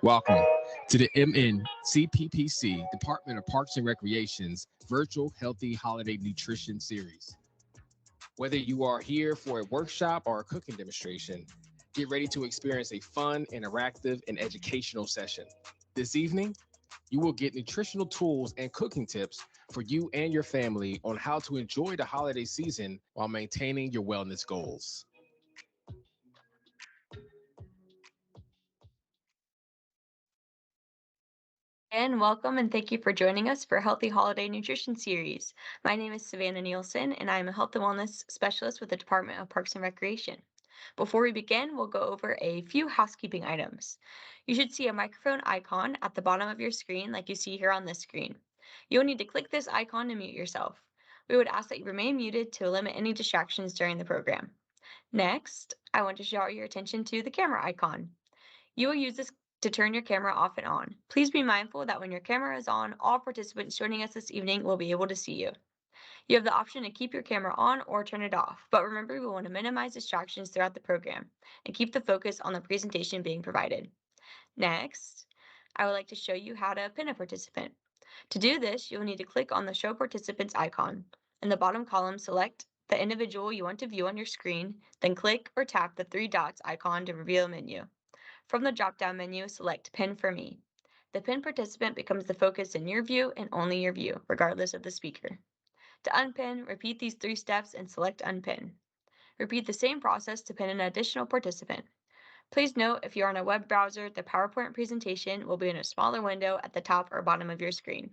Welcome to the MNCPPC Department of Parks and Recreation's virtual Healthy Holiday Nutrition Series. Whether you are here for a workshop or a cooking demonstration, get ready to experience a fun, interactive, and educational session. This evening, you will get nutritional tools and cooking tips for you and your family on how to enjoy the holiday season while maintaining your wellness goals. Again, welcome and thank you for joining us for Healthy Holiday Nutrition Series. My name is Savannah Nielsen, and I am a health and wellness specialist with the Department of Parks and Recreation. Before we begin, we'll go over a few housekeeping items. You should see a microphone icon at the bottom of your screen, like you see here on this screen. You'll need to click this icon to mute yourself. We would ask that you remain muted to limit any distractions during the program. Next, I want to draw your attention to the camera icon. You will use this to turn your camera off and on. Please be mindful that when your camera is on, all participants joining us this evening will be able to see you. You have the option to keep your camera on or turn it off, but remember we want to minimize distractions throughout the program and keep the focus on the presentation being provided. Next, I would like to show you how to pin a participant. To do this, you'll need to click on the Show Participants icon. In the bottom column, select the individual you want to view on your screen, then click or tap the three dots icon to reveal a menu. From the drop-down menu, select Pin for Me. The pin participant becomes the focus in your view and only your view, regardless of the speaker. To unpin, repeat these three steps and select Unpin. Repeat the same process to pin an additional participant. Please note if you're on a web browser, the PowerPoint presentation will be in a smaller window at the top or bottom of your screen.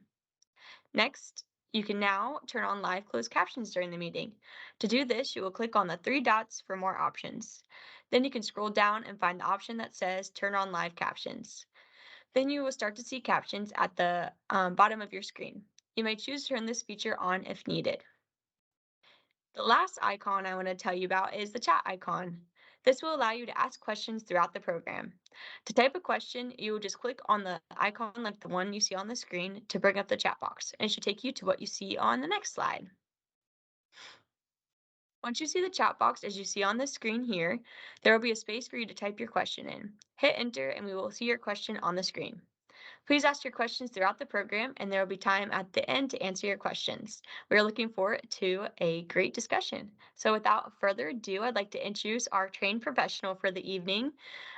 Next, you can now turn on live closed captions during the meeting. To do this, you will click on the three dots for more options. Then you can scroll down and find the option that says Turn on Live Captions. Then you will start to see captions at the bottom of your screen. You may choose to turn this feature on if needed. The last icon I want to tell you about is the chat icon. This will allow you to ask questions throughout the program. To type a question, you will just click on the icon like the one you see on the screen to bring up the chat box, and it should take you to what you see on the next slide. Once you see the chat box as you see on the screen here, there will be a space for you to type your question in. Hit enter and we will see your question on the screen. Please ask your questions throughout the program, and there will be time at the end to answer your questions. We are looking forward to a great discussion. So without further ado, I'd like to introduce our trained professional for the evening.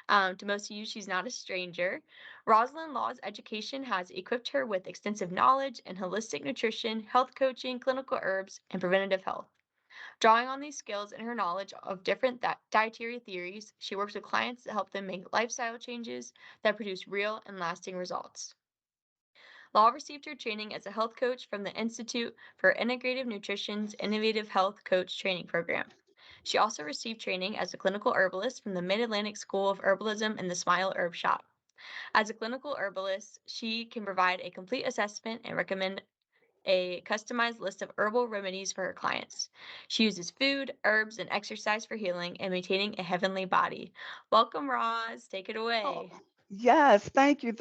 To most of you, she's not a stranger. Rosalind Law's education has equipped her with extensive knowledge in holistic nutrition, health coaching, clinical herbs, and preventative health. Drawing on these skills and her knowledge of different dietary theories, she works with clients to help them make lifestyle changes that produce real and lasting results. Law received her training as a health coach from the Institute for Integrative Nutrition's Innovative Health Coach Training Program. She also received training as a clinical herbalist from the Mid-Atlantic School of Herbalism and the Smile Herb Shop. As a clinical herbalist, she can provide a complete assessment and recommend a customized list of herbal remedies for her clients. She uses food, herbs, and exercise for healing and maintaining a heavenly body. Welcome, Roz. Take it Oh, away. yes. Thank you,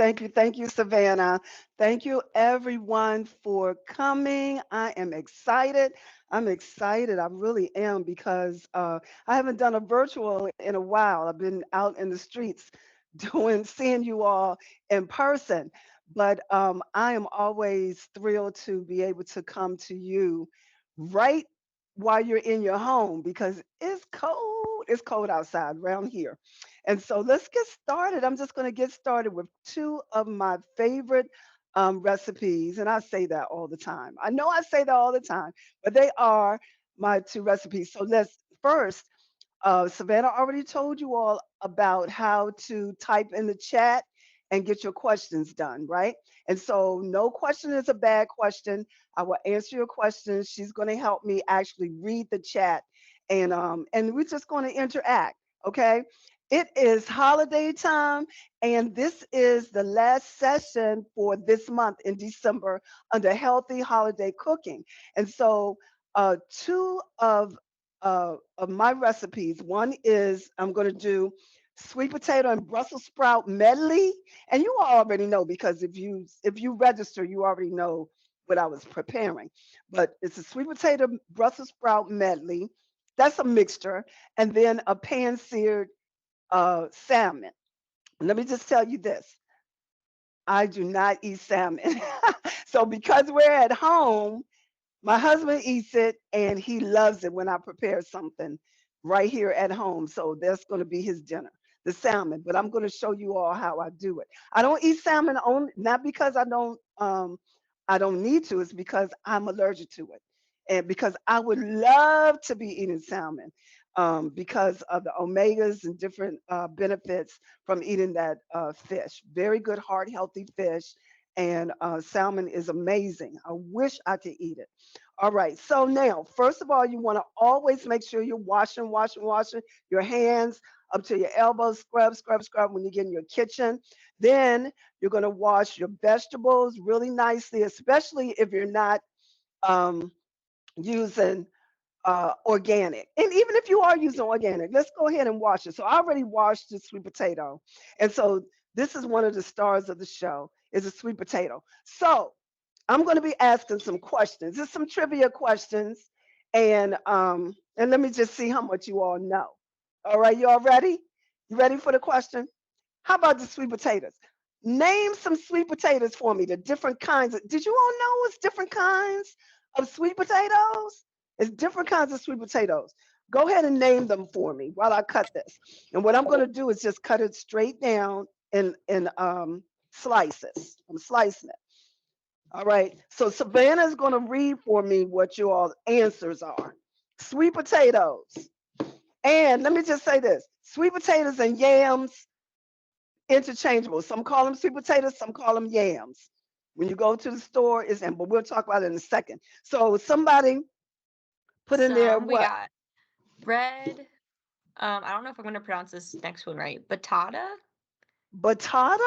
Savannah. Thank you, everyone, for coming. I am excited. I'm excited. I really am because I haven't done a virtual in a while. I've been out in the streets seeing you all in person. But I am always thrilled to be able to come to you right while you're in your home because it's cold. It's cold outside around here. And so let's get started. I'm just going to get started with two of my favorite recipes. And I say that all the time. I know I say that all the time, but they are my two recipes. So let's first, Savannah already told you all about how to type in the chat and get your questions done, right? And so no question is a bad question. I will answer your questions. She's going to help me actually read the chat and we're just going to interact, okay? It is holiday time, and this is the last session for this month in December under healthy holiday cooking. And so, two of my recipes. One is I'm going to do sweet potato and Brussels sprout medley, and you all already know because if you register, you already know what I was preparing. But it's a sweet potato Brussels sprout medley. That's a mixture, and then a pan seared salmon. Let me just tell you this. I do not eat salmon. So because we're at home, my husband eats it and he loves it when I prepare something right here at home. So that's going to be his dinner, the salmon. But I'm going to show you all how I do it. I don't eat salmon only not because I don't need to. It's because I'm allergic to it, and because I would love to be eating salmon. Because of the omegas and different benefits from eating that fish. Very good, heart healthy fish. And salmon is amazing. I wish I could eat it. All right. So now, first of all, you want to always make sure you're washing your hands up to your elbows. Scrub, scrub, scrub when you get in your kitchen. Then you're going to wash your vegetables really nicely, especially if you're not um, using organic. And even if you are using organic, let's go ahead and wash it. So I already washed the sweet potato. And so this is one of the stars of the show is a sweet potato. So I'm going to be asking some questions. There's some trivia questions, and let me just see how much you all know. All right, you all ready? You ready for the question? How about the sweet potatoes? Name some sweet potatoes for me. The different kinds. Did you all know it's different kinds of sweet potatoes? It's different kinds of sweet potatoes. Go ahead and name them for me while I cut this. And what I'm going to do is just cut it straight down in slices. I'm slicing it. All right. So Savannah is going to read for me what your all answers are. Sweet potatoes. And let me just say this: sweet potatoes and yams interchangeable. Some call them sweet potatoes, some call them yams. When you go to the store, is and but we'll talk about it in a second. So somebody put in there We what? got red. I don't know if I'm gonna pronounce this next one right. Batata. Batata?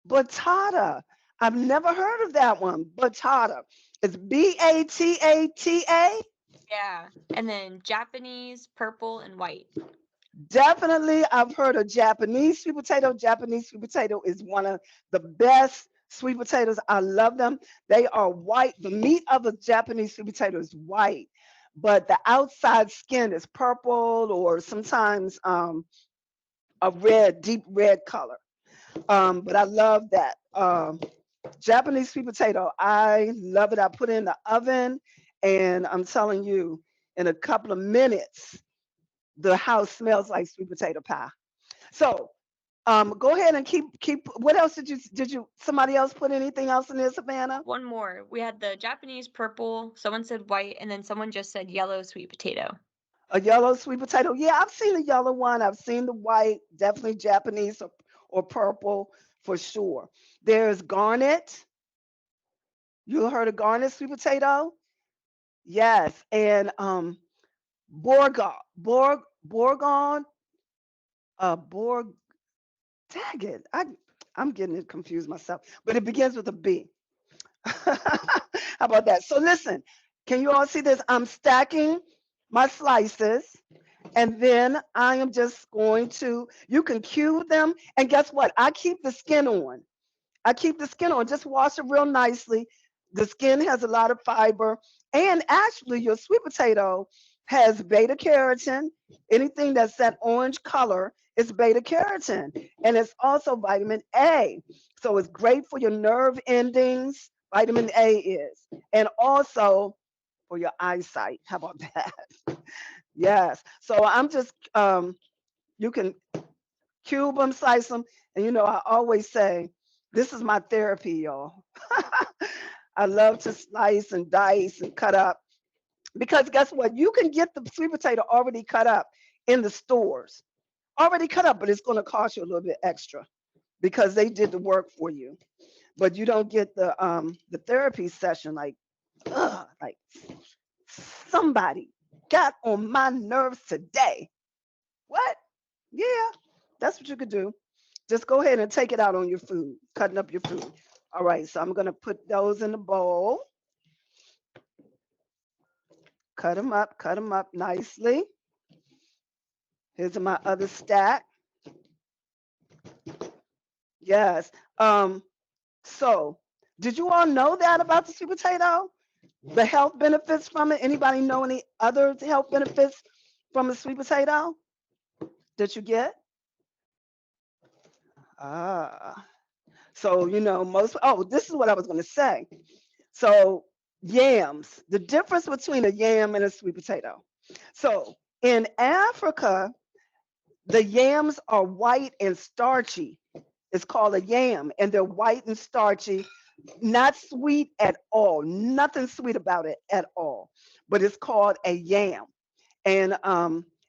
Batata. I've never heard of that one. Batata. It's Batata. Yeah. And then Japanese, purple, and white. Definitely, I've heard of Japanese sweet potato. Japanese sweet potato is one of the best sweet potatoes. I love them. They are white. The meat of a Japanese sweet potato is white, but the outside skin is purple or sometimes a red, deep red color. But I love that. Japanese sweet potato. I love it. I put it in the oven, and I'm telling you, in a couple of minutes, the house smells like sweet potato pie. So go ahead and keep. What else did you? Somebody else put anything else in there, Savannah? One more. We had the Japanese purple. Someone said white, and then someone just said yellow sweet potato. A yellow sweet potato. Yeah, I've seen the yellow one. I've seen the white. Definitely Japanese or purple for sure. There's garnet. You heard of garnet sweet potato? Yes, and borgon, borgon, borg. Tag it. I'm getting it confused myself, but it begins with a B. How about that? So listen, can you all see this? I'm stacking my slices, and then I am just going to, you can cube them. And guess what? I keep the skin on. I keep the skin on. Just wash it real nicely. The skin has a lot of fiber. And actually, your sweet potato has beta carotene. Anything that's that orange color is beta carotene. And it's also vitamin A. So it's great for your nerve endings. Vitamin A is. And also for your eyesight. How about that? Yes. So I'm just, you can cube them, slice them. And I always say, this is my therapy, y'all. I love to slice and dice and cut up because guess what? You can get the sweet potato already cut up in the stores, already cut up, but it's going to cost you a little bit extra because they did the work for you. But you don't get the therapy session like somebody got on my nerves today. What? Yeah, that's what you could do. Just go ahead and take it out on your food, cutting up your food. All right, so I'm going to put those in the bowl. Cut them up nicely. Here's my other stack. Yes. So did you all know that about the sweet potato? The health benefits from it? Anybody know any other health benefits from a sweet potato that you get? Ah. So, this is what I was going to say. So, yams, the difference between a yam and a sweet potato. So, in Africa, the yams are white and starchy. It's called a yam, and they're white and starchy, not sweet at all. Nothing sweet about it at all. But it's called a yam. And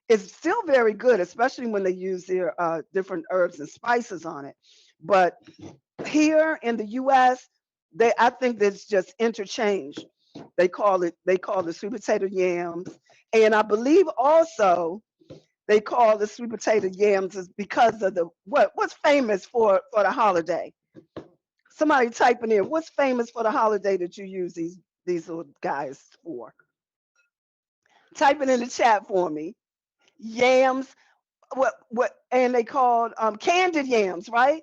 it's still very good, especially when they use their different herbs and spices on it. But here in the U.S., I think that's just interchange. They call the sweet potato yams, and I believe also they call the sweet potato yams is because of what's famous for the holiday. Somebody typing in what's famous for the holiday that you use these little guys for. Type it in the chat for me. Yams, and they called candied yams, right?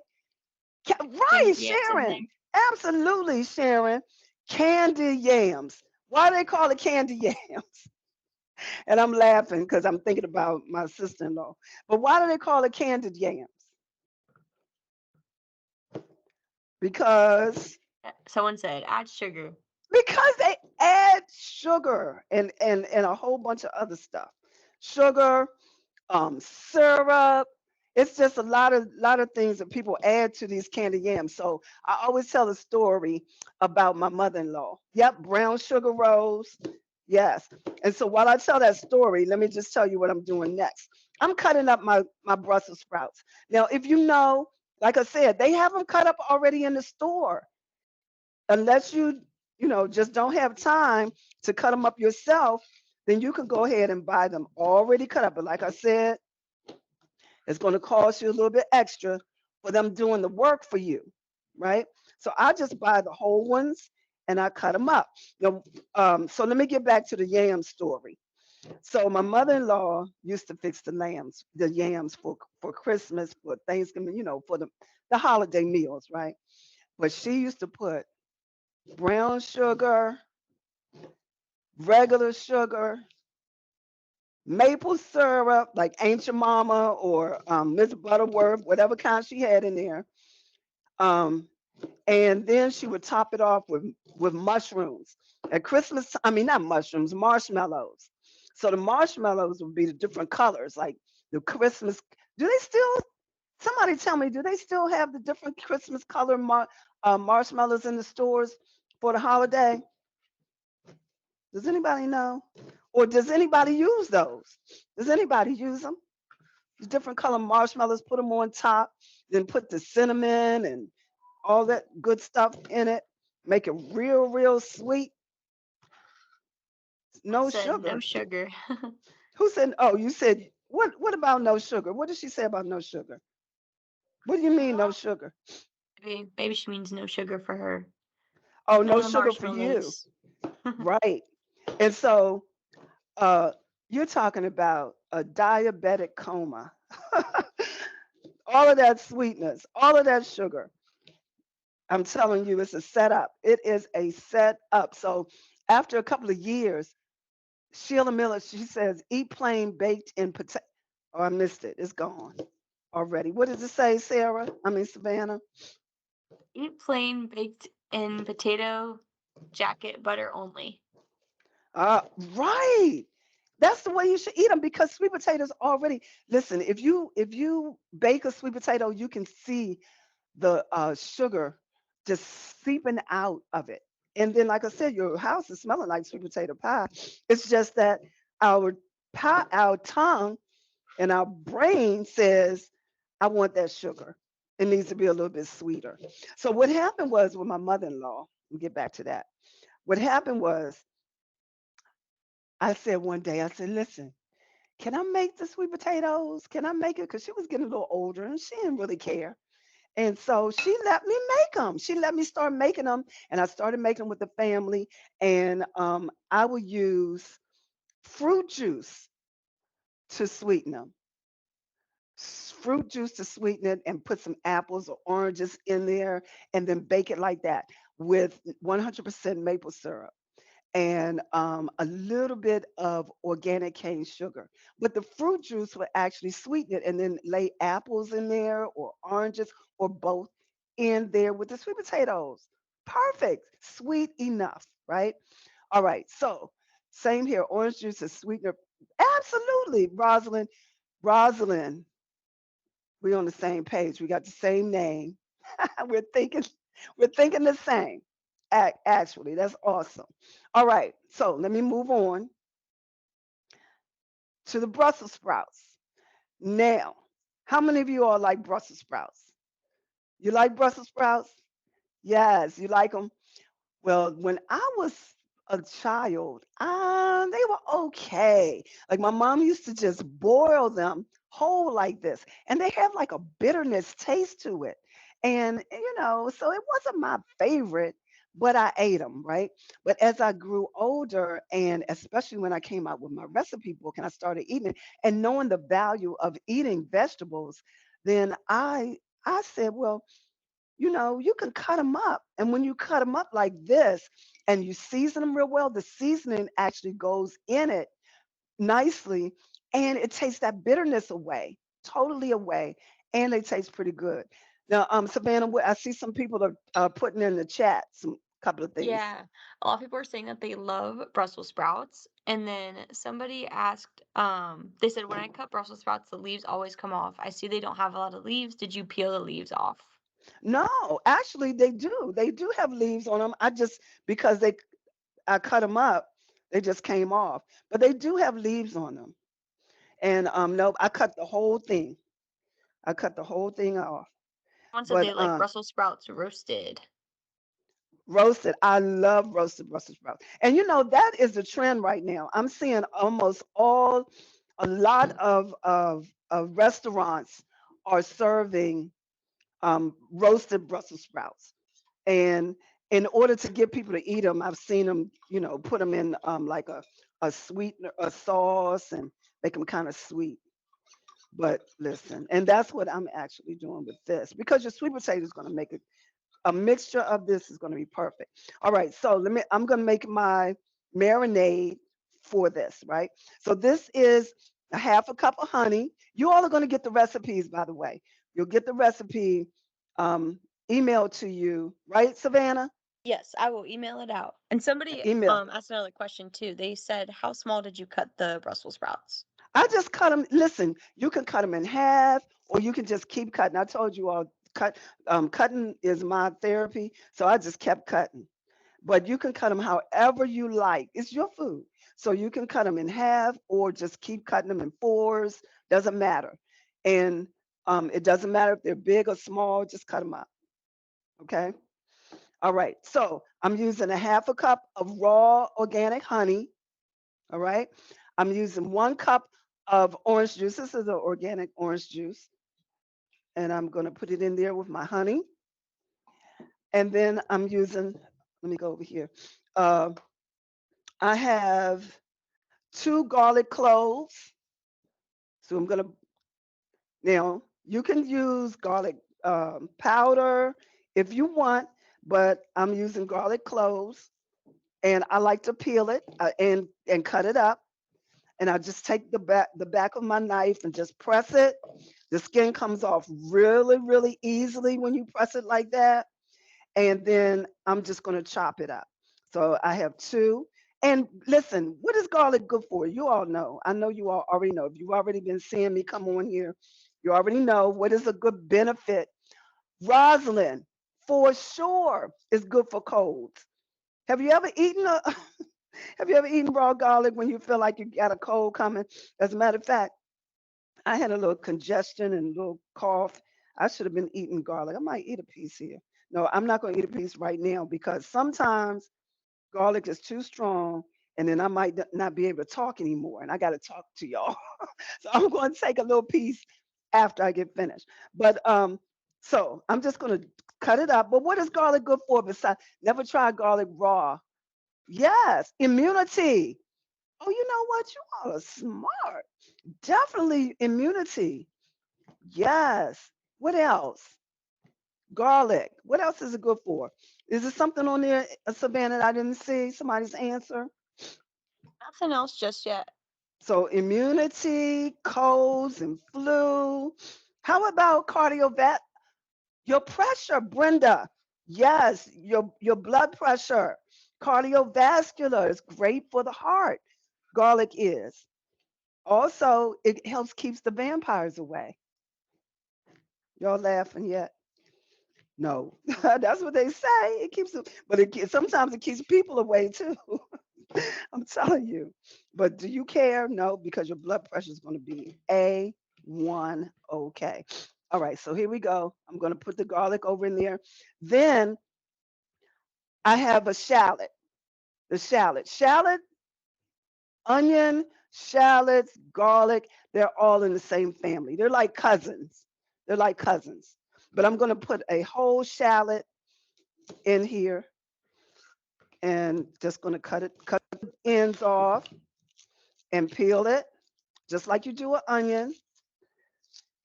Right, Candy yams in Sharon. there. Absolutely, Sharon. Candy yams. Why do they call it candy yams? And I'm laughing because I'm thinking about my sister-in-law. But why do they call it candied yams? Because Someone said add sugar. they add sugar and a whole bunch of other stuff. Sugar, syrup. It's just a lot of things that people add to these candy yams. So I always tell a story about my mother-in-law. Yep, brown sugar rolls. Yes. And so while I tell that story, let me just tell you what I'm doing next. I'm cutting up my Brussels sprouts. Now, if you know, like I said, they have them cut up already in the store. Unless you just don't have time to cut them up yourself, then you can go ahead and buy them already cut up. But like I said, it's going to cost you a little bit extra for them doing the work for you, right? So I just buy the whole ones and I cut them up. So let me get back to the yam story. So my mother-in-law used to fix the yams for Christmas, for Thanksgiving, for the holiday meals, right? But she used to put brown sugar, regular sugar, maple syrup, like Ain't Your Mama or Miss Butterworth, whatever kind she had in there. Um, and then she would top it off with mushrooms. At Christmas, I mean not mushrooms, marshmallows. So the marshmallows would be the different colors, like the Christmas. Do they still? Somebody tell me, do they still have the different Christmas color marshmallows in the stores for the holiday? Does anybody know? Or does anybody use those? Does anybody use them? The different color marshmallows, put them on top, then put the cinnamon and all that good stuff in it. Make it real, real sweet. Someone No said no sugar. sugar. Who said, oh, you said, what about no sugar? What did she say about no sugar? What do you mean no sugar? Maybe she means no sugar for her. Oh, No no more sugar for you. marshmallows. Right. And so uh, you're talking about a diabetic coma. All of that sweetness, all of that sugar. I'm telling you, it's a setup. It is a setup. So after a couple of years, Sheila Miller, she says, eat plain baked in potato. Oh, I missed it. It's gone already. What does it say, Sarah? I mean, Savannah. Eat plain baked in potato jacket butter only. Uh, right. That's the way you should eat them because sweet potatoes already. Listen, if you bake a sweet potato, you can see the sugar just seeping out of it. And then, like I said, your house is smelling like sweet potato pie. It's just that our our tongue and our brain says, I want that sugar. It needs to be a little bit sweeter. So what happened was with my mother-in-law, we'll get back to that. What happened was I said one day, I said, listen, can I make the sweet potatoes? Can I make it? Because she was getting a little older and she didn't really care. And so she let me make them. She let me start making them, and I started making them with the family. And I would use fruit juice to sweeten them, fruit juice to sweeten it, and put some apples or oranges in there, and then bake it like that with 100% maple syrup and a little bit of organic cane sugar. But the fruit juice would actually sweeten it, and then lay apples in there or oranges or both in there with the sweet potatoes. Perfect. Sweet enough, right? All right. So same here. Orange juice is sweetener. Absolutely, Rosalind. Rosalind, we're on the same page. We got the same name. we're thinking, we're thinking the same. Actually, that's awesome. All right. So let me move on to the Brussels sprouts. Now, how many of you all like Brussels sprouts? You like Brussels sprouts? Yes, you like them. Well, when I was a child, they were okay. Like my mom used to just boil them whole like this, and they have like a bitterness taste to it. And so it wasn't my favorite, but I ate them, right? But as I grew older, and especially when I came out with my recipe book and I started eating it and knowing the value of eating vegetables, then I said, well, you can cut them up. And when you cut them up like this and you season them real well, the seasoning actually goes in it nicely and it takes that bitterness away, totally away. And they taste pretty good. Now, Savannah, I see some people are putting in the chat some couple of things. Yeah, a lot of people are saying that they love Brussels sprouts. And then somebody asked, they said, when I cut Brussels sprouts, the leaves always come off. I see they don't have a lot of leaves. Did you peel the leaves off? No, actually, they do. They do have leaves on them. Because I cut them up, they just came off. But they do have leaves on them. And no, I cut the whole thing. I cut the whole thing off. Someone said But they like Brussels sprouts roasted. roasted, I love roasted Brussels sprouts. And that is the trend right now. I'm seeing a lot of restaurants are serving roasted Brussels sprouts. And in order to get people to eat them, I've seen them, put them in like a sweetener, a sauce, and make them kind of sweet. But listen, and that's what I'm actually doing with this because your sweet potato is going to make it a mixture of this is going to be perfect. All right, so I'm going to make my marinade for this, right? So this is a half a cup of honey. You all are going to get the recipes, by the way. You'll get the recipe um, emailed to you, right, Savannah? Yes, I will email it out. And somebody Email. asked another question too. They said, how small did you cut the Brussels sprouts? I just cut them. Listen, you can cut them in half, or you can just keep cutting. I told you all, cutting is my therapy, so I just kept cutting. But you can cut them however you like. It's your food. So you can cut them in half or just keep cutting them in fours. Doesn't matter. And it doesn't matter if they're big or small, just cut them up. Okay. All right. So I'm using a half a cup of raw organic honey. All right. I'm using 1 cup of orange juice. This is an organic orange juice. And I'm going to put it in there with my honey. And then I'm using, let me go over here. Uh, I have 2 garlic cloves. So I'm gonna now you can use garlic powder if you want, but I'm using garlic cloves, and I like to peel it and cut it up. And I just take the back of my knife and just press it. The skin comes off really, really easily when you press it like that. And then I'm just going to chop it up. So I have 2. And listen, what is garlic good for? You all know. I know you all already know. If you've already been seeing me come on here, you already know what is a good benefit. Rosalind, for sure, is good for colds. Have you ever eaten a Have you ever eaten raw garlic when you feel like you got a cold coming? As a matter of fact, I had a little congestion and a little cough. I should have been eating garlic. I might eat a piece here. No, I'm not going to eat a piece right now because sometimes garlic is too strong and then I might not be able to talk anymore and I got to talk to y'all. So I'm going to take a little piece after I get finished. But so I'm just going to cut it up. But what is garlic good for besides never try garlic raw? Yes, immunity. Oh, you know what? You all are smart. Definitely immunity. Yes. What else? Garlic. What else is it good for? Is there something on there, Savannah, that I didn't see? Somebody's answer. Nothing else just yet. So immunity, colds, and flu. How about cardiovascular? Your pressure, Brenda. Yes, your blood pressure. Cardiovascular is great for the heart. Garlic is. Also, it helps keeps the vampires away. Y'all laughing yet? No, that's what they say. It keeps them, but sometimes it keeps people away too. I'm telling you. But do you care? No, because your blood pressure is going to be A1. Okay. All right. So here we go. I'm going to put the garlic over in there. Then I have a shallot. The shallot, onion, shallots, garlic. They're all in the same family. They're like cousins. They're like cousins. But I'm going to put a whole shallot in here and just going to cut the ends off and peel it just like you do an onion.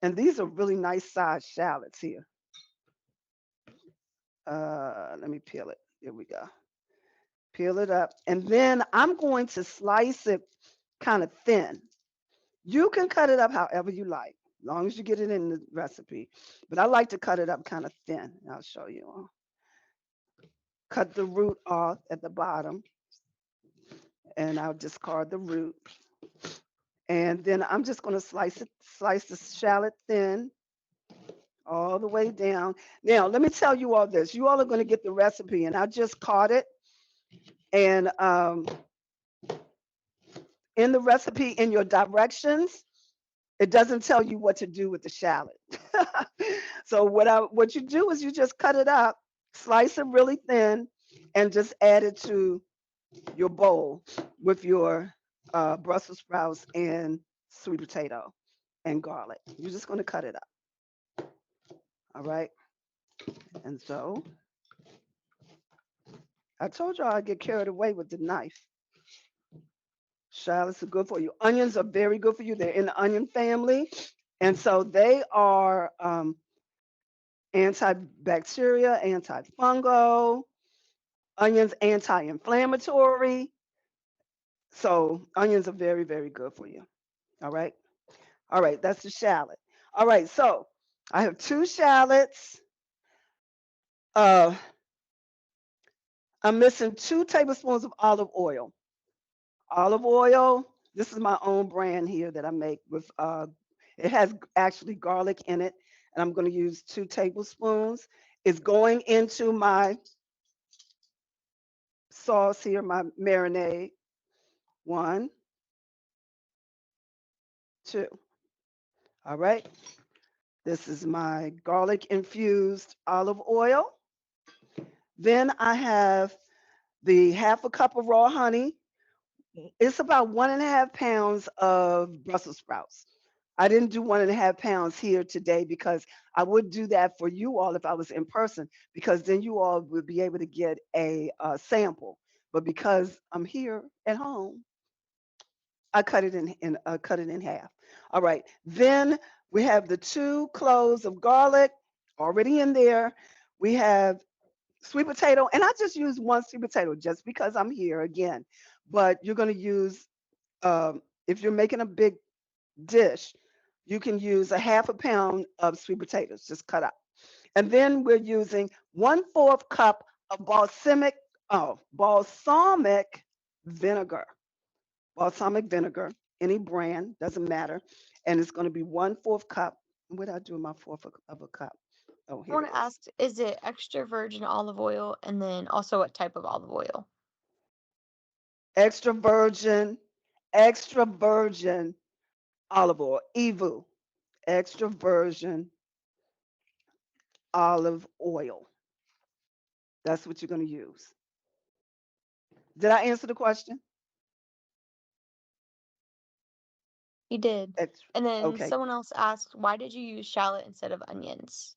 And these are really nice sized shallots here. Let me peel it. Here we go. Peel it up. And then I'm going to slice it kind of thin. You can cut it up however you like, as long as you get it in the recipe. But I like to cut it up kind of thin. I'll show you. Cut the root off at the bottom, and I'll discard the root. And then I'm just going to slice the shallot thin all the way down. Now, let me tell you all this. You all are going to get the recipe, and I just caught it. And in the recipe, in your directions, it doesn't tell you what to do with the shallot. So what you do is you just cut it up, slice it really thin, and just add it to your bowl with your Brussels sprouts and sweet potato and garlic. You're just going to cut it up. All right. And so I told y'all I'd get carried away with the knife. Shallots are good for you. Onions are very good for you. They're in the onion family. And so they are antibacterial, antifungal, onions anti-inflammatory. So onions are very, very good for you. All right. All right. That's the shallot. All right. So I have 2 shallots. Uh, I'm missing 2 tablespoons of olive oil. Olive oil. This is my own brand here that I make with. It has actually garlic in it, and I'm going to use 2 tablespoons. It's going into my sauce here, my marinade. 1, 2. All right. This is my garlic infused olive oil. Then I have the half a cup of raw honey. It's about 1.5 pounds of Brussels sprouts. I didn't do 1.5 pounds here today because I would do that for you all if I was in person, because then you all would be able to get a sample. But because I'm here at home, I cut it in half. All right. Then we have the 2 cloves of garlic already in there. We have sweet potato, and I just use 1 sweet potato just because I'm here again. But you're going to use, if you're making a big dish, you can use a half a pound of sweet potatoes, just cut up. And then we're using 1/4 cup of balsamic vinegar. Balsamic vinegar, any brand, doesn't matter. And it's going to be 1/4 cup. What did I do with my fourth of a cup? Oh, I here want it to is. ask, is it extra virgin olive oil? And then also what type of olive oil? Extra virgin, extra virgin olive oil, EVU, extra virgin olive oil. That's what you're going to use. Did I answer the question? You did. Extra. And then Okay. someone else asked, why did you use shallot instead of onions?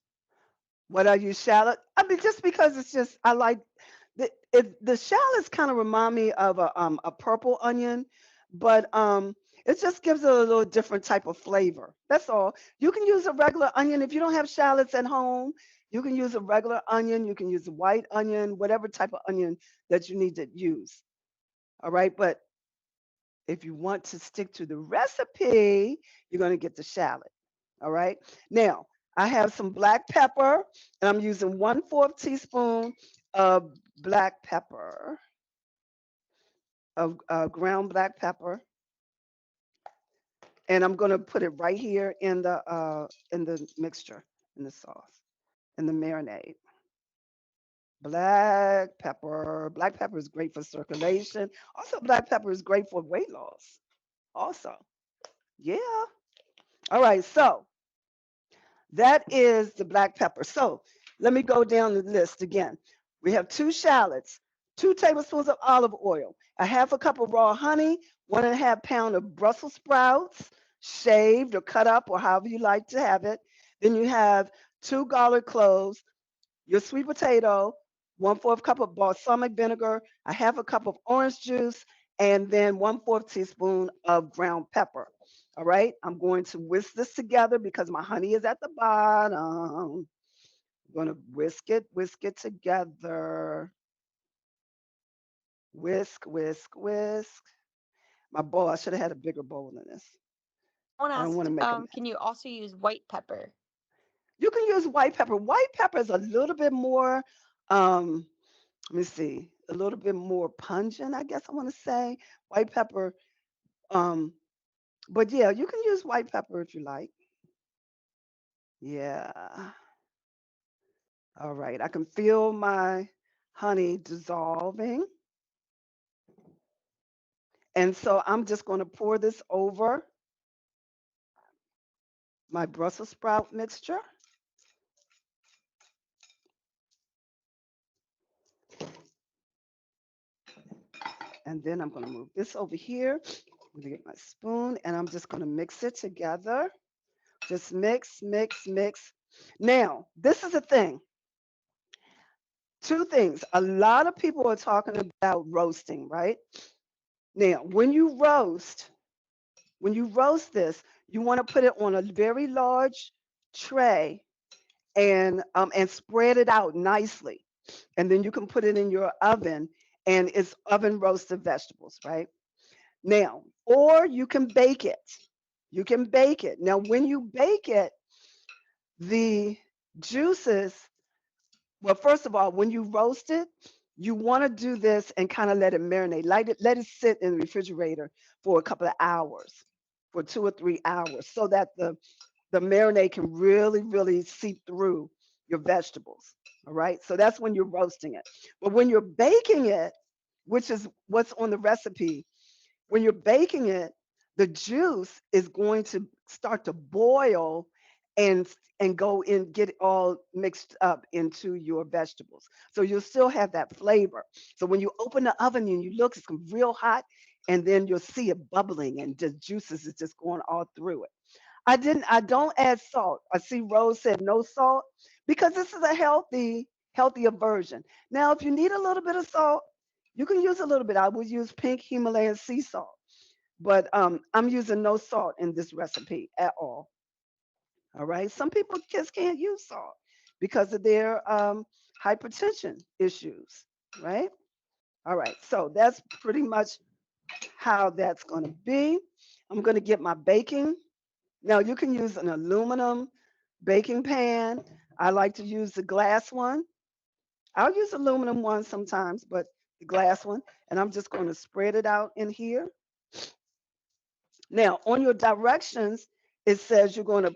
What I use shallot? I mean, just because it's just I like the shallots kind of remind me of a purple onion, but it just gives it a little different type of flavor. That's all. You can use a regular onion if you don't have shallots at home. You can use a regular onion. You can use a white onion, whatever type of onion that you need to use. All right, but if you want to stick to the recipe, you're going to get the shallot. All right. Now, I have some black pepper, and I'm using 1/4 teaspoon of black pepper, of ground black pepper, and I'm going to put it right here in the mixture, in the sauce, in the marinade. Black pepper. Black pepper is great for circulation. Also, black pepper is great for weight loss. Also, yeah. All right, so that is the black pepper. So let me go down the list again. We have 2 shallots, 2 tablespoons of olive oil, a half a cup of raw honey, 1.5 pound of Brussels sprouts, shaved or cut up or however you like to have it. Then you have 2 garlic cloves, your sweet potato, 1/4 cup of balsamic vinegar, a half a cup of orange juice, and then 1/4 teaspoon of ground pepper. All right, I'm going to whisk this together because my honey is at the bottom. I'm going to whisk it together. Whisk, whisk, whisk. My bowl, I should have had a bigger bowl than this. I want to I don't want ask, to make a mess. can you also use white pepper? You can use white pepper. White pepper is a little bit more, um, let me see, a little bit more pungent, I guess I want to say. White pepper. Um, but yeah, you can use white pepper if you like. Yeah. All right. I can feel my honey dissolving. And so I'm just going to pour this over my Brussels sprout mixture. And then I'm going to move this over here. I'm going to get my spoon and I'm just going to mix it together. Just mix, mix, mix. Now, this is the thing. 2 things. A lot of people are talking about roasting, right? Now, when you roast this, you want to put it on a very large tray and spread it out nicely. And then you can put it in your oven and it's oven roasted vegetables, right? Now, or you can bake it. You can bake it. Now, when you bake it, the juices, well, first of all, when you roast it, you want to do this and kind of let it marinate. Let it sit in the refrigerator for a couple of hours, for 2 or 3 hours, so that the marinade can really, really seep through your vegetables. All right. So that's when you're roasting it. But when you're baking it, which is what's on the recipe, when you're baking it, the juice is going to start to boil and go in, get it all mixed up into your vegetables. So you'll still have that flavor. So when you open the oven and you look, it's real hot, and then you'll see it bubbling and the juices is just going all through it. I don't add salt. I see Rose said no salt because this is a healthier version. Now, if you need a little bit of salt, you can use a little bit. I would use pink Himalayan sea salt, but I'm using no salt in this recipe at all. All right. Some people just can't use salt because of their hypertension issues, right? All right. So that's pretty much how that's going to be. I'm going to get my baking. Now you can use an aluminum baking pan. I like to use the glass one. I'll use aluminum one sometimes, but the glass one. And I'm just going to spread it out in here. Now, on your directions, it says you're going to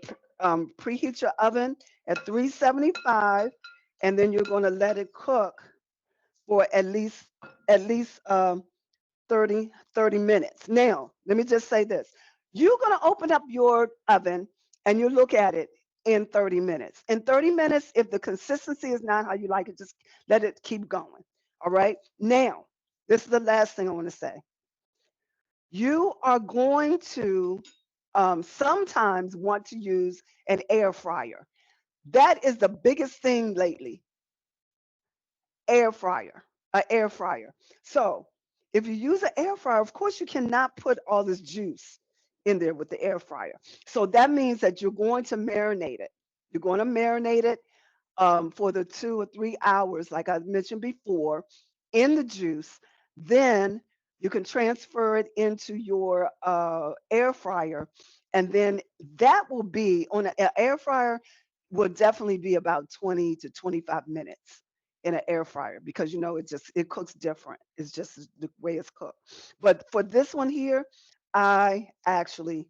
preheat your oven at 375, and then you're going to let it cook for at least 30 minutes. Now, let me just say this. You're going to open up your oven and you look at it in 30 minutes. In 30 minutes, if the consistency is not how you like it, just let it keep going. All right. Now, this is the last thing I want to say. You are going to sometimes want to use an air fryer. That is the biggest thing lately. Air fryer, an air fryer. So if you use an air fryer, of course you cannot put all this juice in there with the air fryer. So that means that you're going to marinate it. You're going to marinate it for the 2 or 3 hours, like I mentioned before, in the juice. Then you can transfer it into your air fryer, and then that will be on an air fryer. will definitely be about 20 to 25 minutes in an air fryer because it cooks different. It's just the way it's cooked. But for this one here, I actually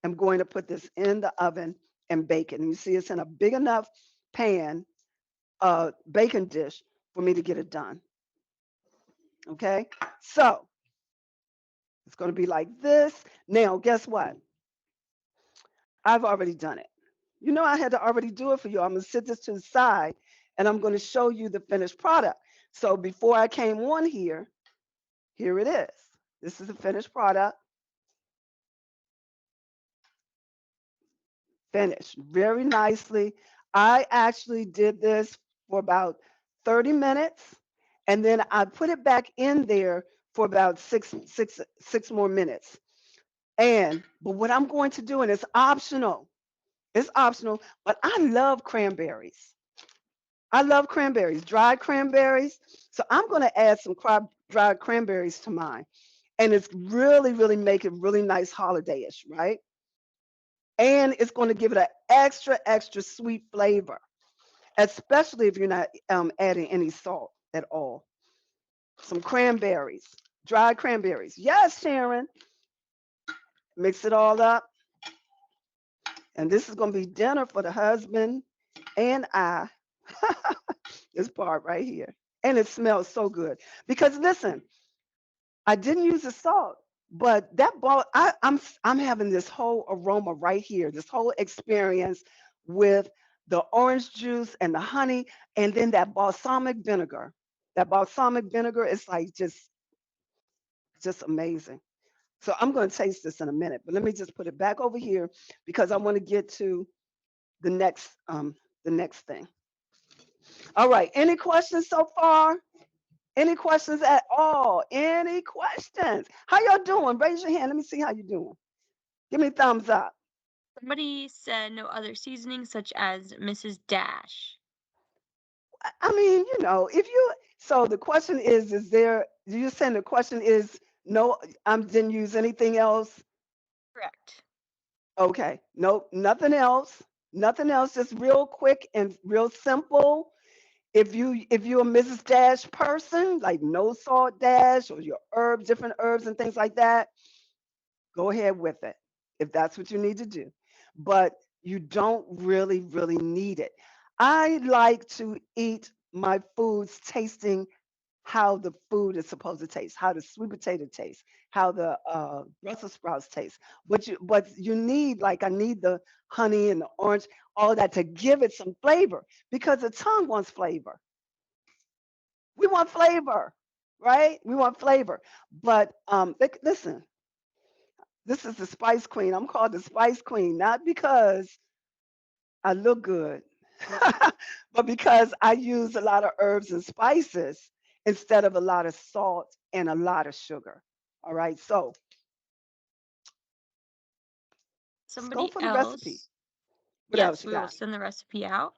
am going to put this in the oven and bake it. And you see it's in a big enough pan, baking dish for me to get it done. Okay? So it's going to be like this. Now, guess what? I've already done it. I had to already do it for you. I'm going to sit this to the side and I'm going to show you the finished product. So before I came on here, here it is. This is the finished product. Finished very nicely. I actually did this for about 30 minutes and then I put it back in there for about six more minutes. But what I'm going to do, and it's optional, but I love cranberries. I love cranberries, dried cranberries. So I'm going to add some dried cranberries to mine. And it's really, really make it really nice holiday-ish, right? And it's going to give it an extra, extra sweet flavor, especially if you're not adding any salt at all. Some cranberries, dried cranberries. Yes, Sharon. Mix it all up. And this is going to be dinner for the husband and I. This part right here. And it smells so good. Because listen, I didn't use the salt, but that ball, I'm having this whole aroma right here, this whole experience with the orange juice and the honey, and then that balsamic vinegar. That balsamic vinegar is like just amazing. So I'm going to taste this in a minute, but let me just put it back over here because I want to get to the next thing. All right. Any questions so far? Any questions at all? Any questions? How y'all doing? Raise your hand. Let me see how you're doing. Give me a thumbs up. Somebody said no other seasonings such as Mrs. Dash. I mean, if you, so the question is there, you're saying the question is no, I didn't use anything else? Correct. Okay. Nope. Nothing else. Nothing else. Just real quick and real simple. If you're a Mrs. Dash person, like no salt dash or your herbs, different herbs and things like that, go ahead with it if that's what you need to do. But you don't really, really need it. I like to eat my foods tasting how the food is supposed to taste, how the sweet potato tastes, how the Brussels sprouts taste. But you need, like, I need the honey and the orange, all of that to give it some flavor because the tongue wants flavor. We want flavor, right? We want flavor. But listen, this is the Spice Queen. I'm called the Spice Queen, not because I look good, but because I use a lot of herbs and spices instead of a lot of salt and a lot of sugar. All right, so let's go Somebody for the recipe. else, What else yes, you we will got? send the recipe out.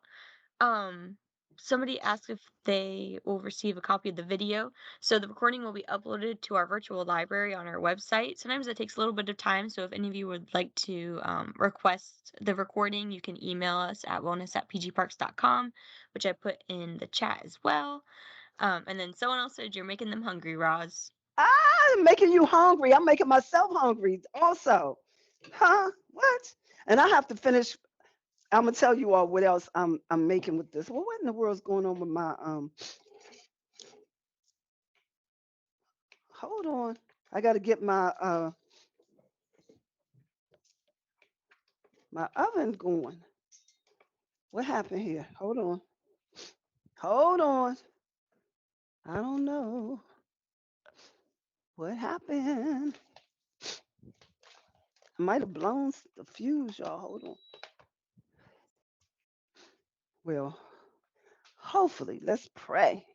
Um, Somebody asked if they will receive a copy of the video. So the recording will be uploaded to our virtual library on our website. Sometimes that takes a little bit of time. So if any of you would like to request the recording, you can email us at wellness@pgparks.com, which I put in the chat as well. And then someone else said you're making them hungry, Roz. I'm making you hungry. I'm making myself hungry also. Huh? What? And I have to finish. I'm gonna tell you all what else I'm making with this. Well, what in the world's going on with my hold on. I gotta get my oven going. What happened here? Hold on. Hold on. I don't know what happened. I might have blown the fuse, y'all. Hold on. Well, hopefully, let's pray.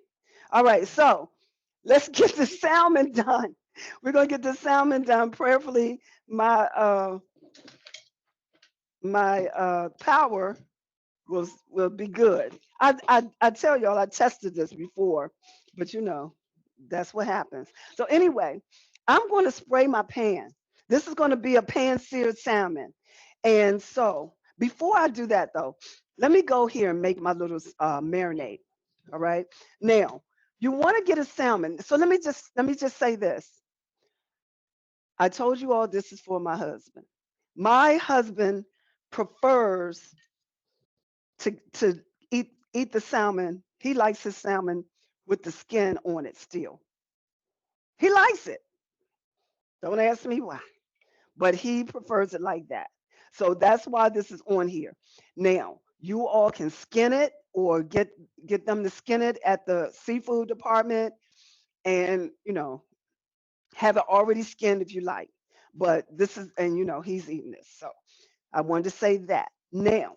All right, so let's get the salmon done. We're gonna get the salmon done. Prayerfully, my power will be good. I tell y'all I tested this before, but that's what happens. So anyway, I'm going to spray my pan. This is going to be a pan seared salmon. And so before I do that though, Let me go here and make my little marinade. All right. Now, you want to get a salmon. So let me just say this. I told you all this is for my husband. My husband prefers to eat the salmon. He likes his salmon with the skin on it still. He likes it. Don't ask me why, but he prefers it like that. So that's why this is on here. Now, you all can skin it or get them to skin it at the seafood department and, have it already skinned if you like. But this is, and he's eating this. So I wanted to say that. Now,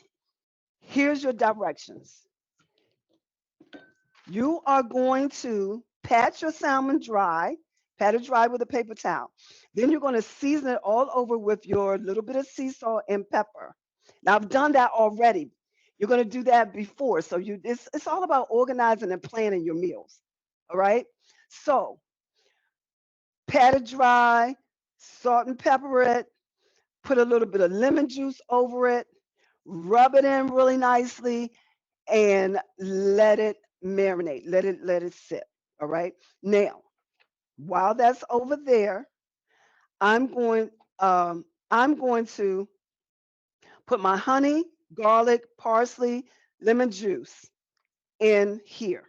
here's your directions. You are going to pat your salmon dry, pat it dry with a paper towel. Then you're going to season it all over with your little bit of sea salt and pepper. Now I've done that already. You're going to do that before. So it's all about organizing and planning your meals. All right. So pat it dry, salt and pepper it, put a little bit of lemon juice over it, rub it in really nicely, and let it marinate. Let it sit. All right. Now, while that's over there, I'm going I'm going to put my honey, garlic, parsley, lemon juice in here.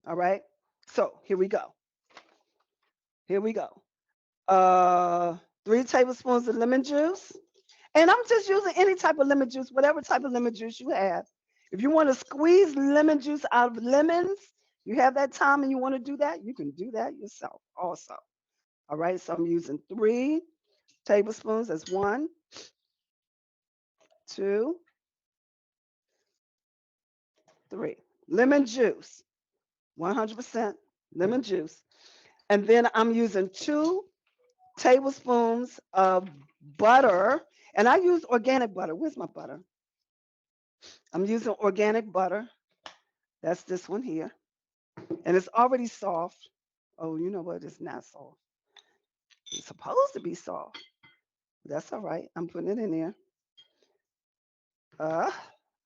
All right. So here we go. Here we go. 3 tablespoons of lemon juice. And I'm just using any type of lemon juice, whatever type of lemon juice you have. If you want to squeeze lemon juice out of lemons, you have that time and you want to do that, you can do that yourself also. All right, so I'm using 3 tablespoons. That's 1, 2, 3. Lemon juice, 100% lemon juice. And then I'm using 2 tablespoons of butter. And I use organic butter. Where's my butter? I'm using organic butter. That's this one here. And it's already soft. Oh, you know what? It's not soft. It's supposed to be soft. That's all right. I'm putting it in there. I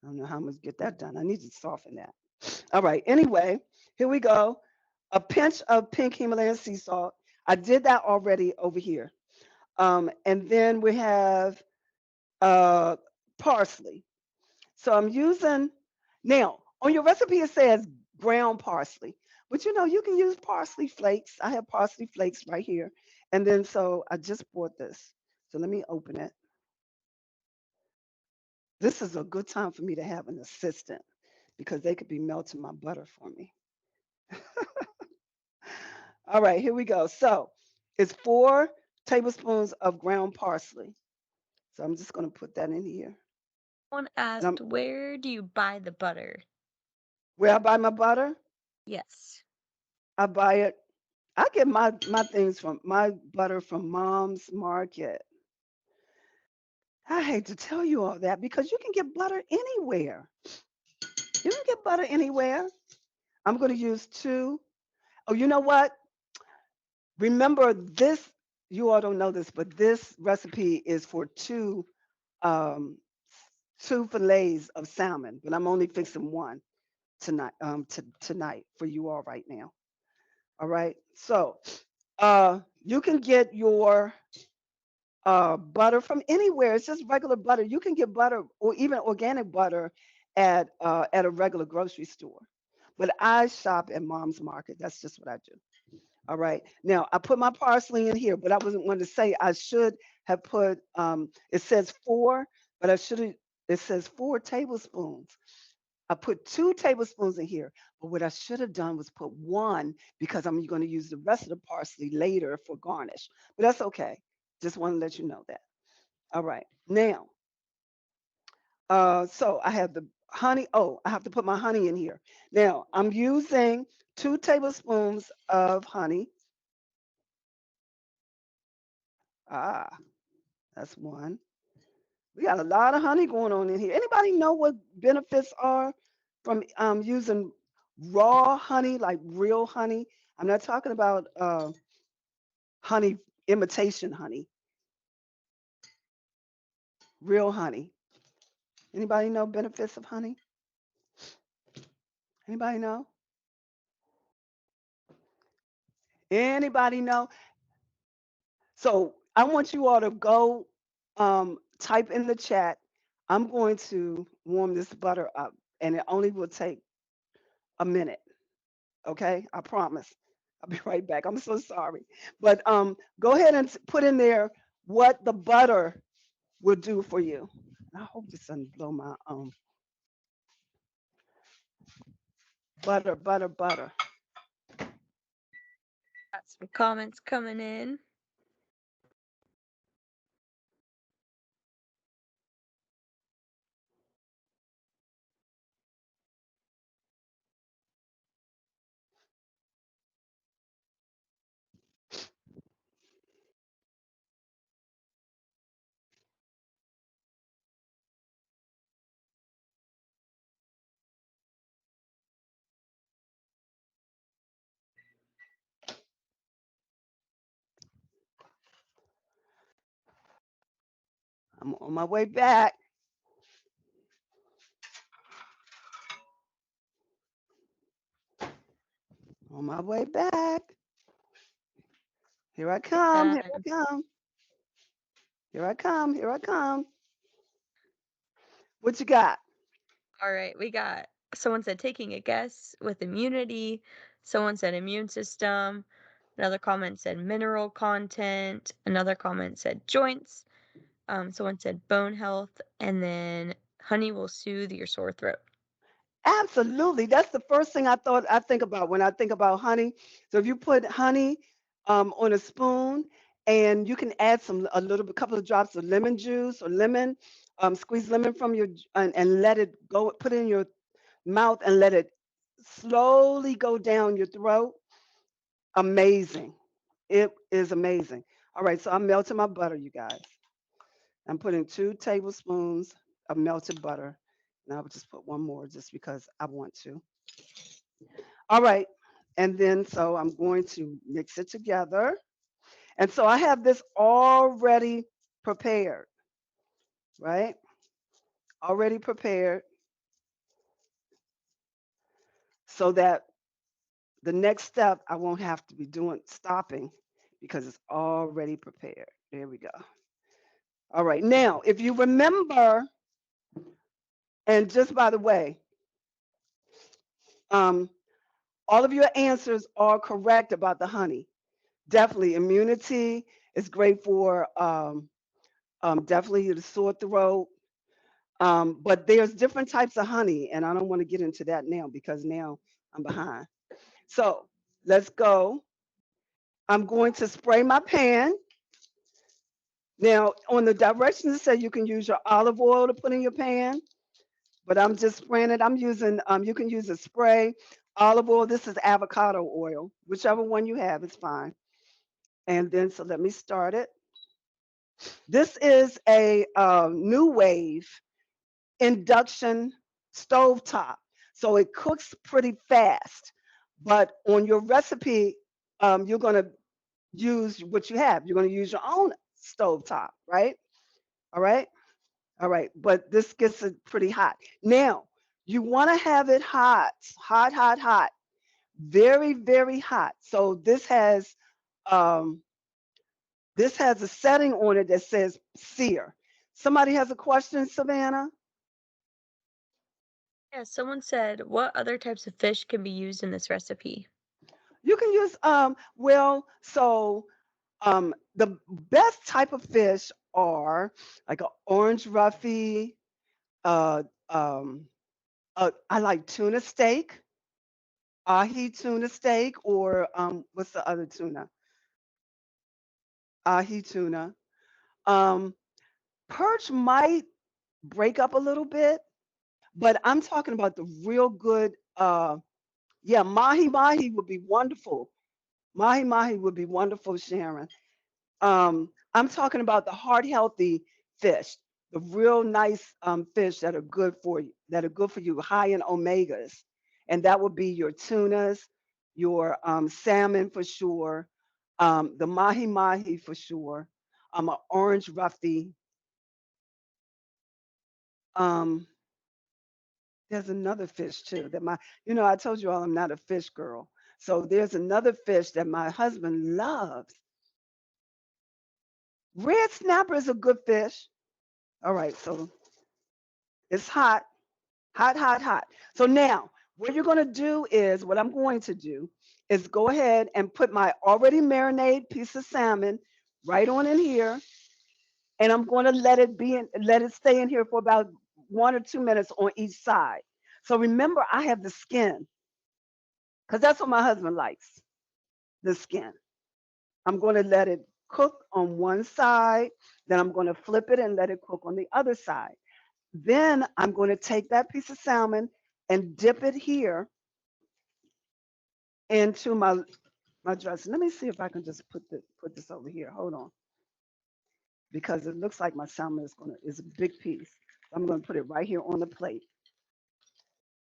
don't know how I'm going to get that done. I need to soften that. All right. Anyway, here we go. A pinch of pink Himalayan sea salt. I did that already over here. And then we have uh, parsley. So I'm using, now on your recipe, it says ground parsley, but you can use parsley flakes. I have parsley flakes right here. And then, so I just bought this. So let me open it. This is a good time for me to have an assistant because they could be melting my butter for me. All right, here we go. So it's 4 tablespoons of ground parsley. So I'm just going to put that in here. Someone And I'm asked, where do you buy the butter? where I buy my butter, Yes. I buy it. I get my things from my butter from Mom's Market. I hate to tell you all that because you can get butter anywhere. You can get butter anywhere. I'm going to use 2. Oh, you know what? Remember this, you all don't know this, but this recipe is for um, 2 fillets of salmon, but I'm only fixing one tonight for you all right now. All right. So you can get your butter from anywhere. It's just regular butter. You can get butter or even organic butter at a regular grocery store. But I shop at Mom's Market. That's just what I do. All right. Now I put my parsley in here, but I wasn't going to say I should have put. It says 4, but I should have. It says 4 tablespoons. I put 2 tablespoons in here, but what I should have done was put 1 because I'm going to use the rest of the parsley later for garnish. But that's okay. Just want to let you know that. All right. Now, so I have the honey. Oh, I have to put my honey in here. Now, I'm using 2 tablespoons of honey. Ah, that's 1. We got a lot of honey going on in here. Anybody know what benefits are from using raw honey, like real honey? I'm not talking about honey, imitation honey, real honey. Anybody know benefits of honey? Anybody know? Anybody know? So I want you all to go type in the chat. I'm going to warm this butter up, and it only will take a minute. Okay, I promise. I'll be right back. I'm so sorry, but go ahead and put in there what the butter will do for you. I hope this doesn't blow my butter, butter, butter. Got some comments coming in. I'm on my way back. On my way back. Here I come. Here I come. Here I come. Here I come. What you got? All right, we got someone said taking a guess with immunity. Someone said immune system. Another comment said mineral content. Another comment said joints. Someone said bone health. And then honey will soothe your sore throat. Absolutely. That's the first thing I think about when I think about honey. So if you put honey on a spoon and you can add a little bit, couple of drops of lemon juice or lemon, squeeze lemon from and let it go, put it in your mouth and let it slowly go down your throat. Amazing. It is amazing. All right, so I'm melting my butter, you guys. I'm putting 2 tablespoons of melted butter. And I will just put one more just because I want to. All right. And then so I'm going to mix it together. And so I have this already prepared, right? Already prepared so that the next step I won't have to be stopping because it's already prepared. There we go. All right. Now, if you remember, and just by the way, um, all of your answers are correct about the honey. Definitely immunity is great for definitely the sore throat. But there's different types of honey, and I don't want to get into that now because now I'm behind. So let's go. I'm going to spray my pan. Now, on the directions, it says you can use your olive oil to put in your pan, but I'm just spraying it. I'm using, you can use a spray, olive oil. This is avocado oil. Whichever one you have, it's fine. And then, so let me start it. This is a new wave induction stovetop. So it cooks pretty fast. But on your recipe, you're going to use what you have. You're going to use your own stovetop, right? All right. All right. But this gets it pretty hot. Now, you want to have it hot, hot, hot, hot, very, very hot. So um, this has a setting on it that says sear. Somebody has a question, Savannah? Yeah, someone said, what other types of fish can be used in this recipe? You can use the best type of fish are like an orange roughy, uh um I like tuna steak, ahi tuna steak, or what's the other tuna? Ahi tuna. Um Perch might break up a little bit, but I'm talking about the real good yeah, mahi mahi would be wonderful. Mahi mahi would be wonderful, Sharon. I'm talking about the heart healthy fish, the real nice fish that are good for you, high in omegas, and that would be your tunas, your salmon for sure, the mahi mahi for sure, an orange roughy. Um, there's another fish too that I told you all I'm not a fish girl. So there's another fish that my husband loves. Red snapper is a good fish. All right, so it's hot, hot, hot, hot. So now what you're going to do is what I'm going to do is go ahead and put my already marinated piece of salmon right on in here, and I'm going to let it stay in here for about 1 or 2 minutes on each side. So remember, I have the skin because that's what my husband likes, the skin. I'm going to let it cook on one side, then I'm going to flip it and let it cook on the other side. Then I'm going to take that piece of salmon and dip it here into my dressing. Let me see if I can just put this over here. Hold on, because it looks like my salmon is a big piece. I'm going to put it right here on the plate.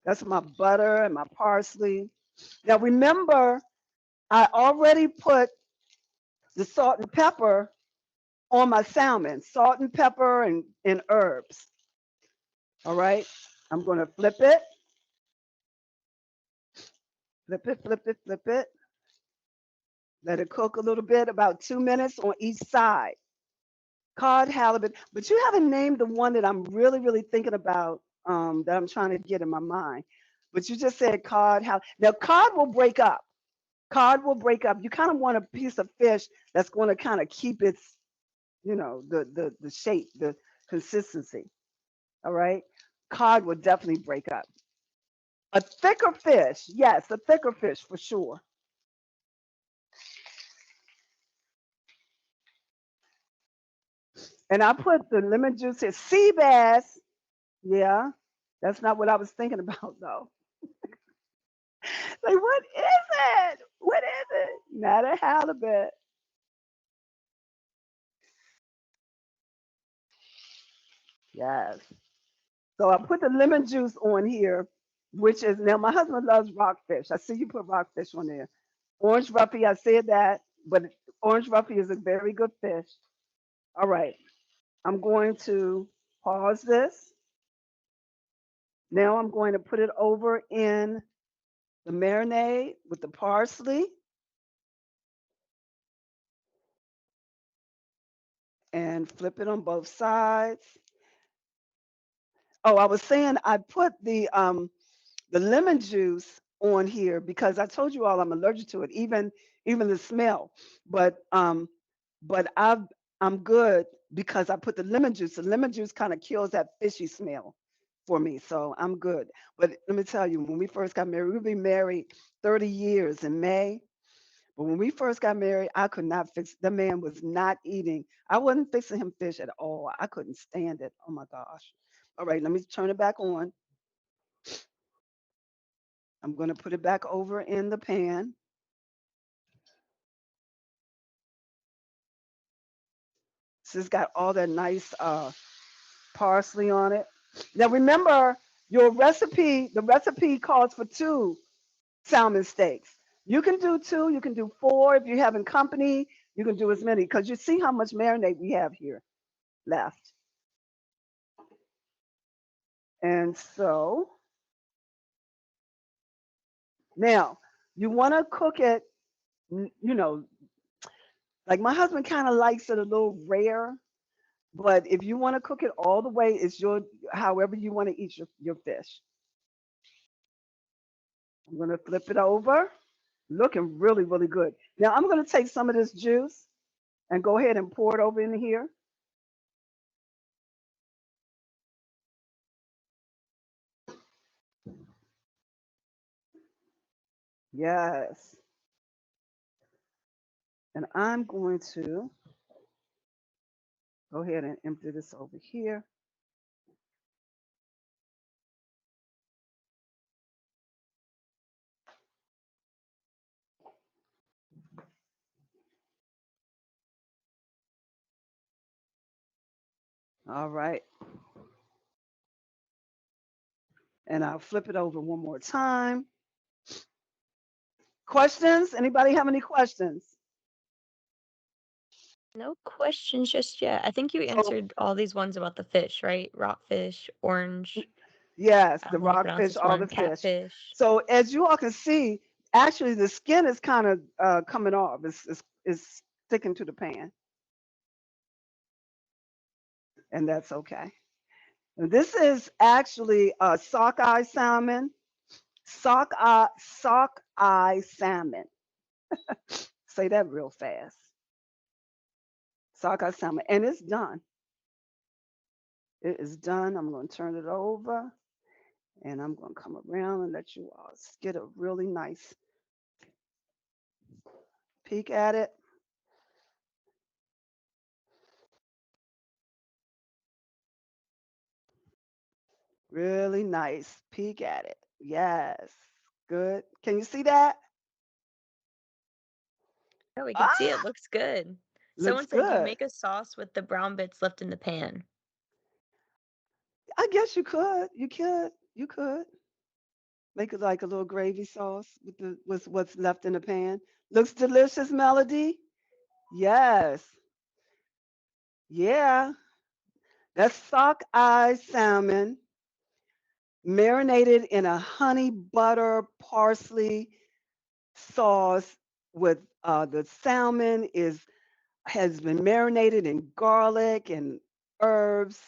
That's my butter and my parsley. Now remember, I already put the salt and pepper on my salmon, salt and pepper and herbs. All right, I'm going to flip it, flip it, flip it, flip it. Let it cook a little bit, about 2 minutes on each side. Cod halibut, but you haven't named the one that I'm really, really thinking about, that I'm trying to get in my mind. But you just said cod halibut. Now, cod will break up. Cod will break up. You kind of want a piece of fish that's going to kind of keep its, the shape, the consistency. All right. Cod will definitely break up. A thicker fish, yes, a thicker fish for sure. And I put the lemon juice here. Sea bass, yeah, that's not what I was thinking about though. Like, what is it? What is it? Not a halibut. Yes. So I put the lemon juice on here, which is now my husband loves rockfish. I see you put rockfish on there. Orange roughy, I said that, but orange roughy is a very good fish. All right. I'm going to pause this. Now I'm going to put it over in the marinade with the parsley and flip it on both sides. Oh, I was saying I put the lemon juice on here because I told you all I'm allergic to it, even the smell. But I'm good because I put the lemon juice. The lemon juice kind of kills that fishy smell for me, so I'm good. But let me tell you, when we first got married, we've been married 30 years in May. But when we first got married, I could not fix. The man was not eating. I wasn't fixing him fish at all. I couldn't stand it. Oh my gosh. All right, let me turn it back on. I'm going to put it back over in the pan. So it's got all that nice parsley on it. Now remember, the recipe calls for 2 salmon steaks. You can do 2, you can do 4. If you're having company, you can do as many because you see how much marinade we have here left. And so now you want to cook it, you know, like my husband kind of likes it a little rare. But if you want to cook it all the way, it's however you want to eat your fish. I'm going to flip it over. Looking really, really good. Now I'm going to take some of this juice and go ahead and pour it over in here. Yes. And I'm going to go ahead and empty this over here. All right. And I'll flip it over one more time. Questions? Anybody have any questions? No questions just yet. I think you So answered all these ones about the fish, right? Rockfish, orange, yes, I the don't know how to pronounce rockfish, this all one, the fish. catfish. So as you all can see, actually the skin is kind of coming off. It's sticking to the pan, and that's okay. And this is actually sockeye salmon, sockeye salmon. Say that real fast. Sockeye salmon, and it's done. It is done. I'm going to turn it over, and I'm going to come around and let you all get a really nice peek at it. Really nice peek at it. Yes. Good. Can you see that? Yeah, we can see it Ah, looks good. looks Someone said you good. make a sauce with the brown bits left in the pan. I guess you could. You could. You could make it like a little gravy sauce with what's left in the pan. Looks delicious, Melody. Yes. Yeah. That's sockeye salmon marinated in a honey butter parsley sauce with the salmon is has been marinated in garlic and herbs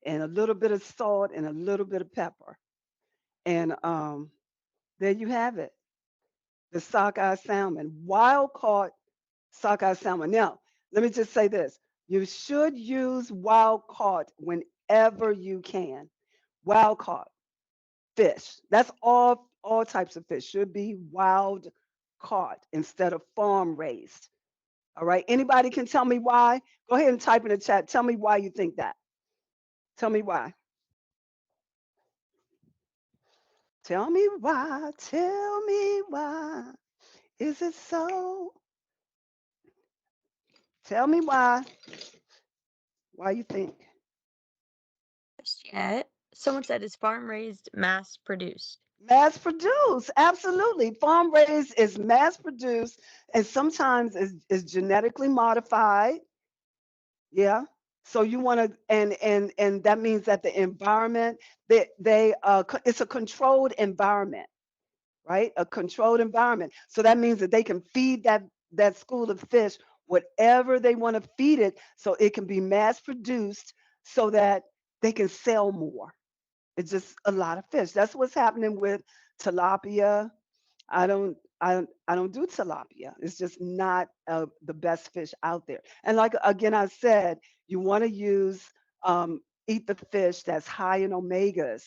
and a little bit of salt and a little bit of pepper. And there you have it, the sockeye salmon, wild caught sockeye salmon. Now, let me just say this: you should use wild caught whenever you can. Wild caught fish. That's all types of fish should be wild caught instead of farm raised. All right. Anybody can tell me why? Go ahead and type in the chat. Tell me why you think that. Tell me why. Tell me why. Tell me why. Is it so? Tell me why. Why you think? Just yet. Someone said it's farm raised, mass produced. Mass produced. Absolutely. Farm raised is mass produced and sometimes is genetically modified. Yeah. So you want to, and that means that the environment, it's a controlled environment, right? A controlled environment. So that means that they can feed that school of fish whatever they want to feed it, so it can be mass produced, so that they can sell more. It's just a lot of fish. That's what's happening with tilapia. I don't do tilapia. It's just not the best fish out there. And like again, I said, you want to eat the fish that's high in omegas.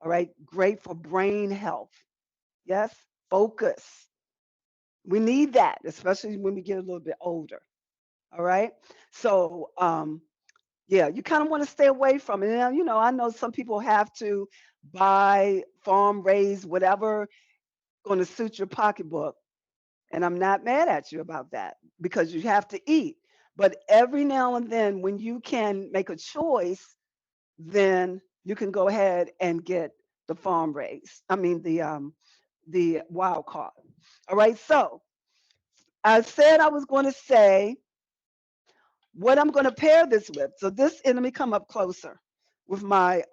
All right, great for brain health. Yes, focus. We need that, especially when we get a little bit older. All right. So yeah, you kind of want to stay away from it. And, I know some people have to buy farm raised whatever going to suit your pocketbook. And I'm not mad at you about that because you have to eat. But every now and then, when you can make a choice, then you can go ahead and get the farm raised. I mean the wild caught. All right. So I said I was going to say what I'm going to pair this with. So this, and let me come up closer with my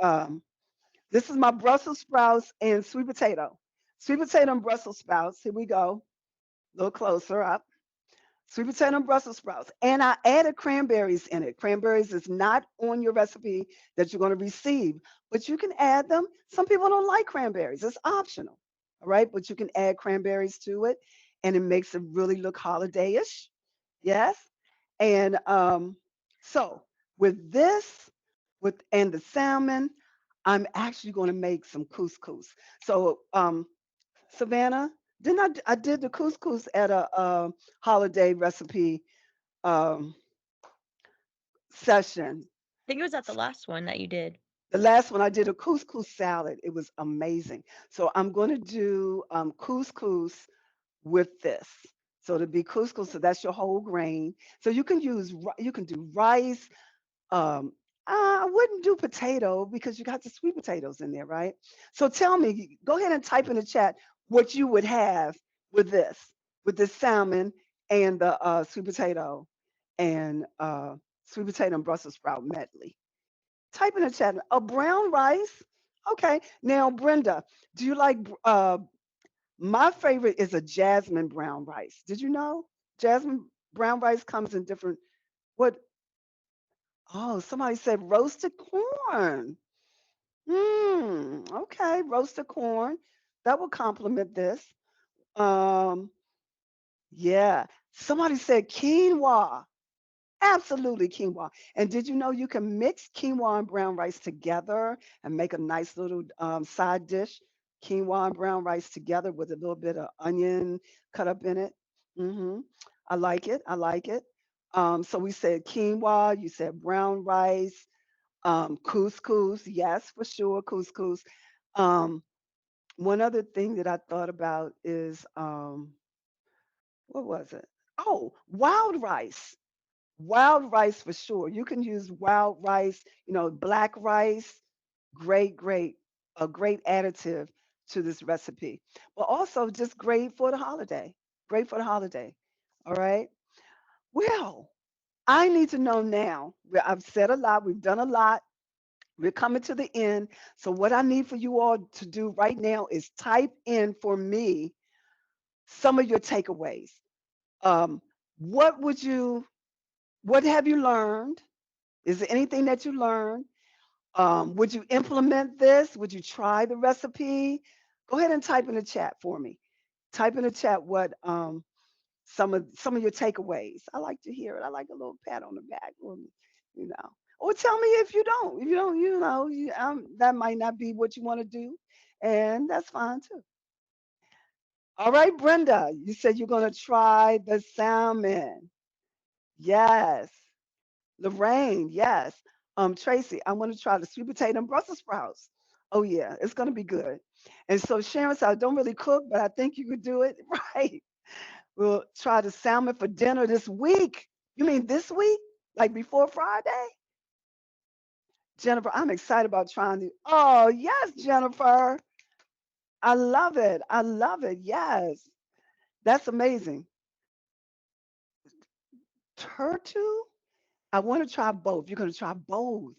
this is my Brussels sprouts and sweet potato. Sweet potato and Brussels sprouts. Here we go. A little closer up. Sweet potato and Brussels sprouts. And I added cranberries in it. Cranberries is not on your recipe that you're going to receive, but you can add them. Some people don't like cranberries. It's optional. All right. But you can add cranberries to it and it makes it really look holiday-ish. Yes. And so with this, and the salmon, I'm actually going to make some couscous. So Savannah, didn't I did the couscous at a holiday recipe um, session. I think it was at the last one that you did. The last one I did a couscous salad. It was amazing. So I'm going to do couscous with this. So to be couscous, so that's your whole grain. So you can do rice. Um, I wouldn't do potato because you got the sweet potatoes in there, right? So tell me, go ahead and type in the chat what you would have with this salmon and the sweet potato. and sweet potato and Brussels sprout medley. Type in the chat. A brown rice. Okay. Now, Brenda, do you like my favorite is a jasmine brown rice. Did you know? Jasmine brown rice comes in different what oh, somebody said roasted corn. Okay, roasted corn. That will complement this. Um, yeah. Somebody said quinoa. Absolutely quinoa. And did you know you can mix quinoa and brown rice together and make a nice little side dish? Quinoa and brown rice together with a little bit of onion cut up in it. hmm I like it. I like it. So we said quinoa, you said brown rice, couscous. Yes, for sure, couscous. Um, one other thing that I thought about is what was it? Oh, wild rice. Wild rice for sure. You can use wild rice, black rice. Great, great, a great additive to this recipe. But also just great for the holiday. Great for the holiday. All right. Well, I need to know now. I've said a lot. We've done a lot. We're coming to the end. So what I need for you all to do right now is type in for me some of your takeaways. Um, what would you, what have you learned? Is there anything that you learned? Would you implement this? Would you try the recipe? Go ahead and type in the chat for me. Type in the chat what some of your takeaways. I like to hear it. I like a little pat on the back, you know. Or tell me if you don't. If you don't, that might not be what you want to do, and that's fine too. All right, Brenda, you said you're gonna try the salmon. Yes. Lorraine, yes. Tracy, I want to try the sweet potato and Brussels sprouts. Oh yeah, it's gonna be good. And so Sharon said, I don't really cook, but I think you could do it. Right. We'll try the salmon for dinner this week. You mean this week? Like before Friday? Jennifer, I'm excited about trying the. Oh, yes, Jennifer. I love it. I love it. Yes. That's amazing. Turtle? I want to try both. You're going to try both.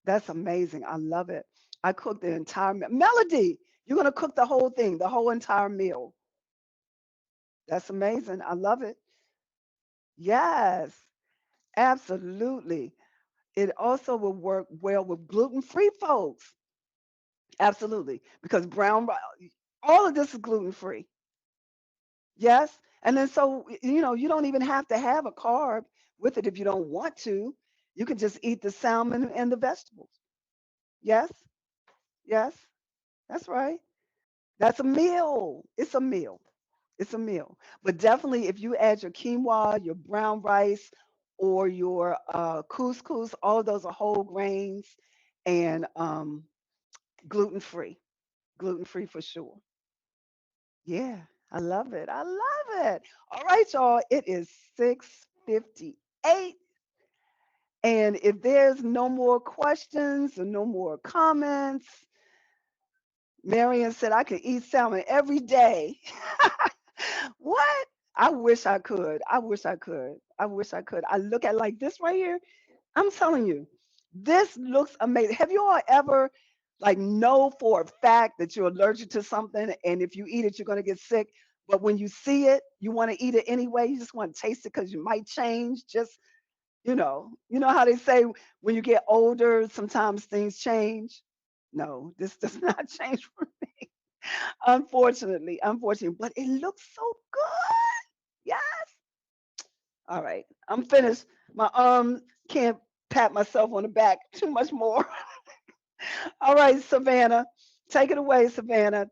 That's amazing. I love it. I cooked the entire meal. Melody, you're going to cook the whole thing, the whole entire meal. That's amazing. I love it. Yes, absolutely. It also will work well with gluten-free folks. Absolutely. Because all of this is gluten-free. Yes. And then so, you don't even have to have a carb with it if you don't want to. You can just eat the salmon and the vegetables. Yes. Yes. That's right. That's a meal. It's a meal. It's a meal. But definitely, if you add your quinoa, your brown rice, or your couscous, all of those are whole grains and gluten free. Gluten free for sure. Yeah, I love it. I love it. All right, y'all. It is 6:58. And if there's no more questions or no more comments, Marion said I could eat salmon every day. What? I wish I could. I wish I could. I wish I could. I look at like this right here. I'm telling you, this looks amazing. Have you all ever like know for a fact that you're allergic to something and if you eat it, you're gonna get sick? But when you see it, you want to eat it anyway. You just want to taste it because you might change. Just you know how they say when you get older, sometimes things change. No, this does not change for me. Unfortunately, but it looks so good. Yes. All right, I'm finished. My arm can't pat myself on the back too much more. All right, Savannah, take it away, Savannah.